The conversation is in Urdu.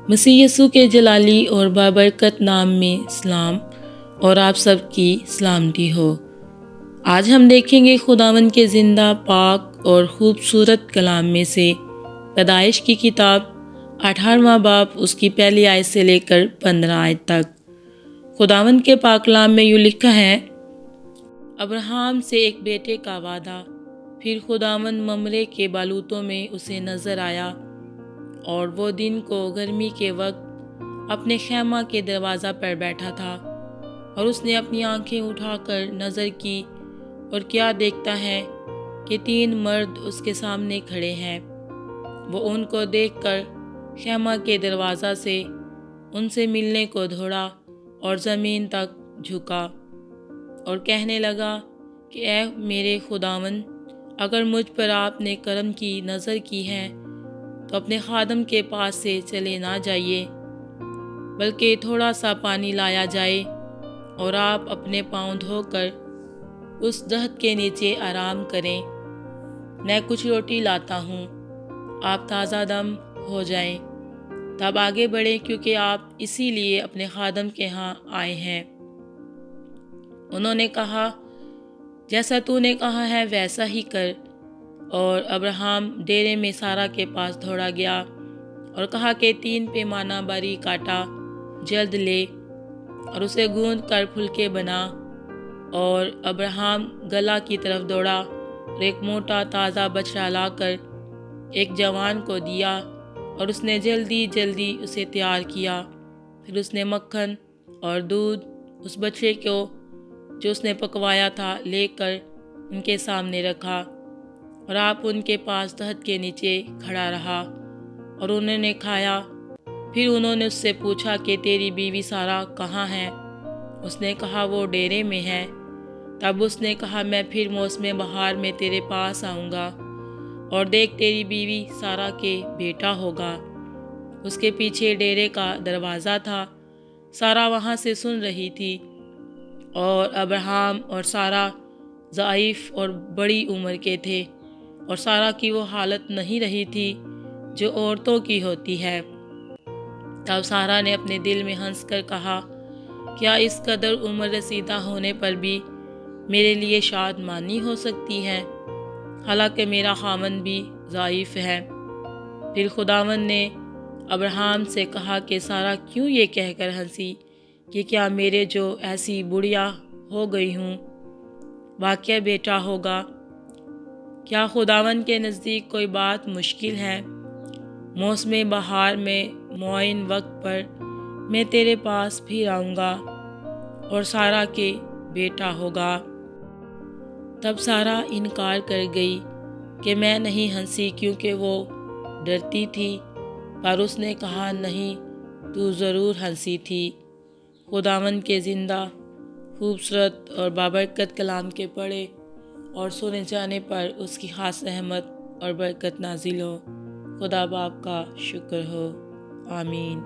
مسیح یسوع کے جلالی اور بابرکت نام میں سلام اور آپ سب کی سلامتی ہو۔ آج ہم دیکھیں گے خداوند کے زندہ، پاک اور خوبصورت کلام میں سے پیدائش کی کتاب 18واں باب، اس کی پہلی آیت سے لے کر 15 آیت تک۔ خداوند کے پاک کلام میں یوں لکھا ہے: ابراہیم سے ایک بیٹے کا وعدہ۔ پھر خداوند ممرے کے بالوتوں میں اسے نظر آیا، اور وہ دن کو گرمی کے وقت اپنے خیمہ کے دروازہ پر بیٹھا تھا، اور اس نے اپنی آنکھیں اٹھا کر نظر کی، اور کیا دیکھتا ہے کہ 3 مرد اس کے سامنے کھڑے ہیں۔ وہ ان کو دیکھ کر خیمہ کے دروازہ سے ان سے ملنے کو دوڑا اور زمین تک جھکا اور کہنے لگا کہ اے میرے خداوند، اگر مجھ پر آپ نے کرم کی نظر کی ہے تو اپنے خادم کے پاس سے چلے نہ جائیے، بلکہ تھوڑا سا پانی لایا جائے، اور آپ اپنے پاؤں دھو کر اس درخت کے نیچے آرام کریں۔ میں کچھ روٹی لاتا ہوں، آپ تازہ دم ہو جائیں، تب آگے بڑھیں، کیونکہ آپ اسی لیے اپنے خادم کے ہاں آئے ہیں۔ انہوں نے کہا، جیسا تو نے کہا ہے ویسا ہی کر۔ اور ابراہیم ڈیرے میں سارا کے پاس دوڑا گیا اور کہا کہ 3 پیمانہ باریک آٹا جلد لے اور اسے گوندھ کر پھلکے بنا۔ اور ابراہیم گلہ کی طرف دوڑا اور ایک موٹا تازہ بچڑا لا کر ایک جوان کو دیا، اور اس نے جلدی جلدی اسے تیار کیا۔ پھر اس نے مکھن اور دودھ اس بچڑے کو جو اس نے پکوایا تھا لے کر ان کے سامنے رکھا، اور آپ ان کے پاس درخت کے نیچے کھڑا رہا، اور انہوں نے کھایا۔ پھر انہوں نے اس سے پوچھا کہ تیری بیوی سارا کہاں ہے؟ اس نے کہا وہ ڈیرے میں ہے۔ تب اس نے کہا میں پھر موسم بہار میں تیرے پاس آؤں گا، اور دیکھ تیری بیوی سارا کے بیٹا ہوگا۔ اس کے پیچھے ڈیرے کا دروازہ تھا۔ سارا وہاں سے سن رہی تھی، اور ابراہیم اور سارا ضعیف اور بڑی عمر کے تھے، اور سارا کی وہ حالت نہیں رہی تھی جو عورتوں کی ہوتی ہے۔ تب سارا نے اپنے دل میں ہنس کر کہا، کیا اس قدر عمر رسیدہ ہونے پر بھی میرے لیے شادمانی ہو سکتی ہے، حالانکہ میرا خاوند بھی ضعیف ہے؟ پھر خداوند نے ابراہیم سے کہا کہ سارا کیوں یہ کہہ کر ہنسی کہ کیا میرے جو ایسی بڑھیا ہو گئی ہوں واقعہ بیٹا ہوگا؟ کیا خداوند کے نزدیک کوئی بات مشکل ہے؟ موسم بہار میں معین وقت پر میں تیرے پاس پھر آؤں گا، اور سارا کے بیٹا ہوگا۔ تب سارا انکار کر گئی کہ میں نہیں ہنسی، کیونکہ وہ ڈرتی تھی، پر اس نے کہا نہیں، تو ضرور ہنسی تھی۔ خداوند کے زندہ، خوبصورت اور بابرکت کلام کے پڑھے اور سنے جانے پر اس کی خاص رحمت اور برکت نازل ہو۔ خدا باپ کا شکر ہو، آمین۔